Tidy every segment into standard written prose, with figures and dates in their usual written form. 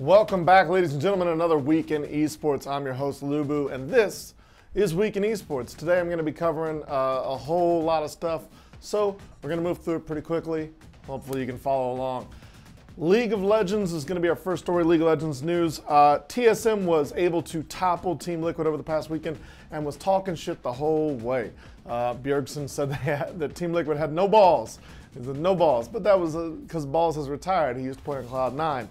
Welcome back, ladies and gentlemen, another week in esports. I'm your host, Lubu, and this is Week in Esports. Today I'm going to be covering a whole lot of stuff, so we're going to move through it pretty quickly. Hopefully you can follow along. League of Legends is going to be our first story, League of Legends news. TSM was able to topple Team Liquid over the past weekend and was talking shit the whole way. Bjergsen said that Team Liquid had no balls. He said no balls, but that was because Balls has retired. He used to play on Cloud9.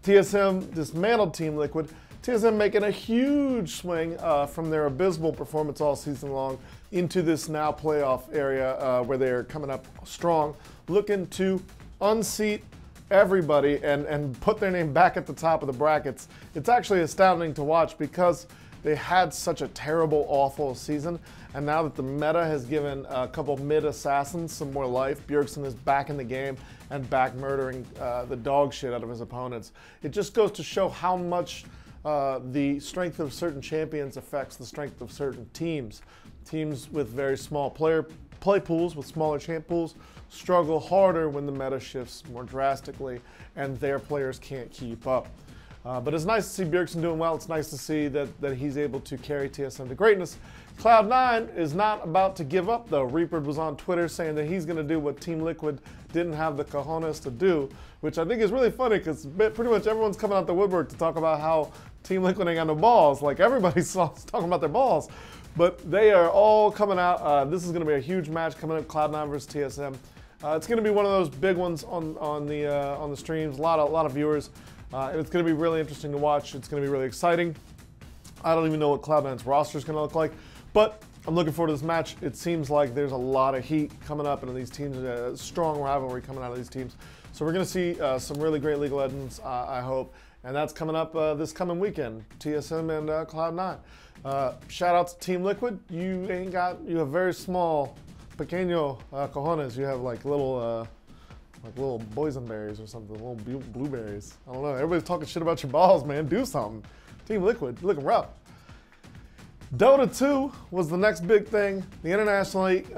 TSM dismantled Team Liquid. TSM making a huge swing from their abysmal performance all season long into this now playoff area where they're coming up strong, looking to unseat everybody and put their name back at the top of the brackets. It's actually astounding to watch because they had such a terrible, awful season, and now that the meta has given a couple mid-assassins some more life, Bjergsen is back in the game and back murdering the dog shit out of his opponents. It just goes to show how much the strength of certain champions affects the strength of certain teams. Teams with very small play pools, with smaller champ pools, struggle harder when the meta shifts more drastically and their players can't keep up. But it's nice to see Bjergsen doing well. It's nice to see that he's able to carry TSM to greatness. Cloud9 is not about to give up, though. Reaper was on Twitter saying that he's going to do what Team Liquid didn't have the cojones to do, which I think is really funny because pretty much everyone's coming out the woodwork to talk about how Team Liquid ain't got no balls. Like, everybody's talking about their balls. But they are all coming out. This is going to be a huge match coming up, Cloud9 versus TSM. It's going to be one of those big ones on the streams. A lot of viewers. It's going to be really interesting to watch. It's going to be really exciting. I don't even know what Cloud9's roster is going to look like, but I'm looking forward to this match. It seems like there's a lot of heat coming up into these teams, a strong rivalry coming out of these teams. So we're going to see some really great League of Legends, I hope, and that's coming up this coming weekend, TSM and Cloud9. Shout out to Team Liquid. You have very small, pequeño cojones. You have like little boysenberries or something, little blueberries. I don't know. Everybody's talking shit about your balls, man. Do something. Team Liquid, you're looking rough. DOTA2 was the next big thing. The International League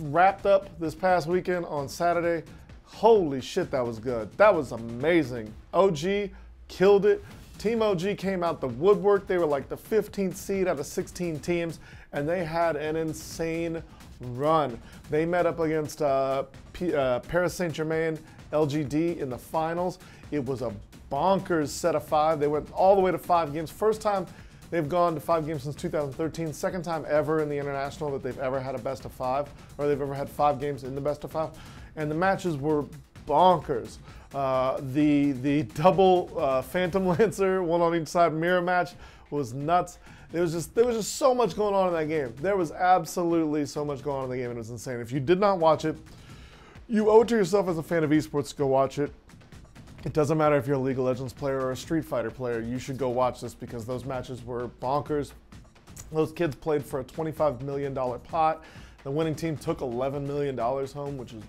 wrapped up this past weekend on Saturday. Holy shit, that was good. That was amazing. OG killed it. Team OG came out the woodwork. They were like the 15th seed out of 16 teams, and they had an insane run. They met up against Paris Saint Germain LGD in the finals. It was a bonkers set of 5. They went all the way to 5 games. First time they've gone to 5 games since 2013. Second time ever in the International that they've ever had a best of 5, or they've ever had 5 games in the best of 5. And the matches were bonkers. The double Phantom Lancer, one on each side mirror match was nuts. There was just so much going on in that game. There was absolutely so much going on in the game, and it was insane. If you did not watch it, you owe it to yourself as a fan of esports to go watch it. It doesn't matter if you're a League of Legends player or a Street Fighter player, you should go watch this because those matches were bonkers. Those kids played for a $25 million pot. The winning team took $11 million home, which is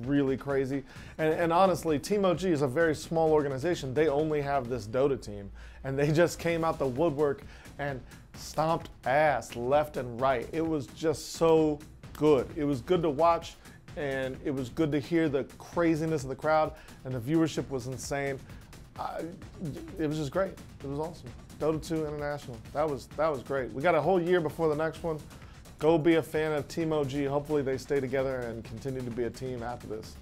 really crazy. And honestly, Team OG is a very small organization. They only have this Dota team, and they just came out the woodwork and stomped ass left and right. It was just so good. It was good to watch, and it was good to hear the craziness of the crowd, and the viewership was insane. It was just great. It was awesome. DOTA2 International. That was great. We got a whole year before the next one. Go be a fan of Team OG. Hopefully they stay together and continue to be a team after this.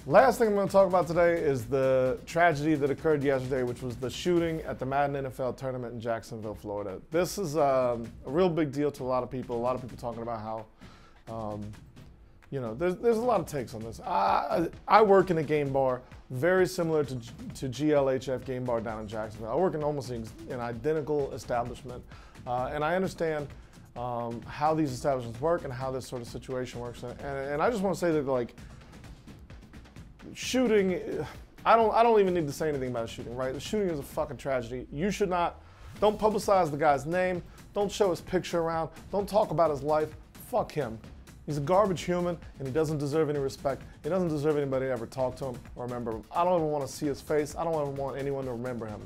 Last thing I'm going to talk about today is the tragedy that occurred yesterday, which was the shooting at the Madden NFL tournament in Jacksonville, Florida. This is a real big deal to a lot of people. A lot of people talking about how, you know, there's a lot of takes on this. I work in a game bar very similar to GLHF Game Bar down in Jacksonville. I work in almost an identical establishment, and I understand how these establishments work and how this sort of situation works. And I just want to say that, like, shooting, I don't even need to say anything about shooting, right? The shooting is a fucking tragedy. You should not, don't publicize the guy's name, don't show his picture around, don't talk about his life. Fuck him. He's a garbage human, and he doesn't deserve any respect. He doesn't deserve anybody to ever talk to him or remember him. I don't even want to see his face. I don't ever want anyone to remember him.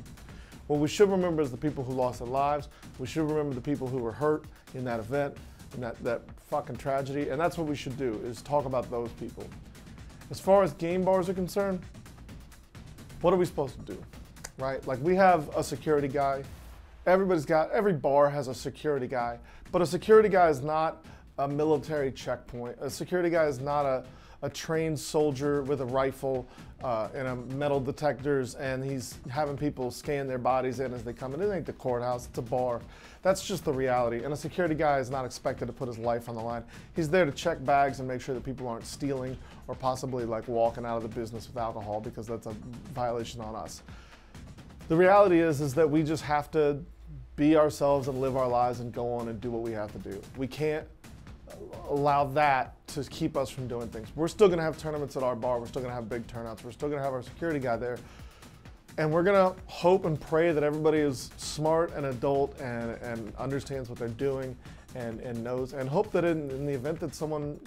What we should remember is the people who lost their lives. We should remember the people who were hurt in that event, in that fucking tragedy, and that's what we should do, is talk about those people. As far as game bars are concerned, what are we supposed to do, right? Like, we have a security guy. Every bar has a security guy, but a security guy is not a military checkpoint. A security guy is not a trained soldier with a rifle and a metal detectors, and he's having people scan their bodies in as they come in. It ain't the courthouse, it's a bar. That's just the reality. And a security guy is not expected to put his life on the line. He's there to check bags and make sure that people aren't stealing or possibly like walking out of the business with alcohol, because that's a violation on us. The reality is that we just have to be ourselves and live our lives and go on and do what we have to do. We can't allow that to keep us from doing things. We're still going to have tournaments at our bar. We're still going to have big turnouts. We're still going to have our security guy there. And we're going to hope and pray that everybody is smart and adult and understands what they're doing and knows, and hope that in the event that someone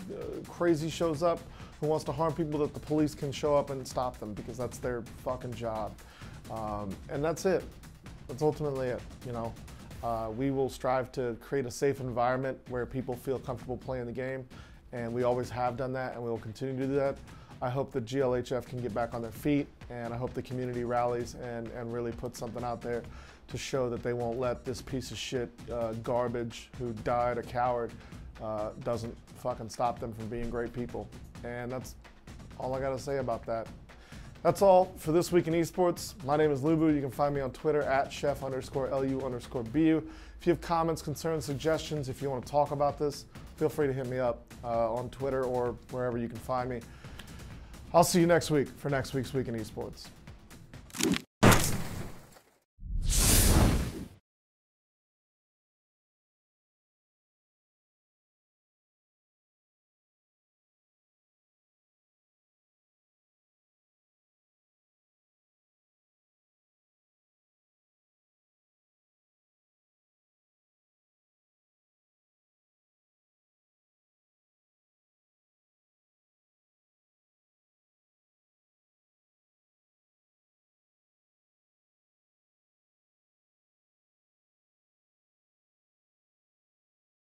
crazy shows up who wants to harm people, that the police can show up and stop them, because that's their fucking job. And that's it. That's ultimately it, you know. We will strive to create a safe environment where people feel comfortable playing the game, and we always have done that, and we will continue to do that. I hope that GLHF can get back on their feet, and I hope the community rallies and really put something out there to show that they won't let this piece of shit garbage who died a coward doesn't fucking stop them from being great people. And that's all I gotta say about that. That's all for this week in esports. My name is Lubu. You can find me on Twitter at chef_LU_BU. If you have comments, concerns, suggestions, if you want to talk about this, feel free to hit me up on Twitter or wherever you can find me. I'll see you next week for next week's Week in Esports.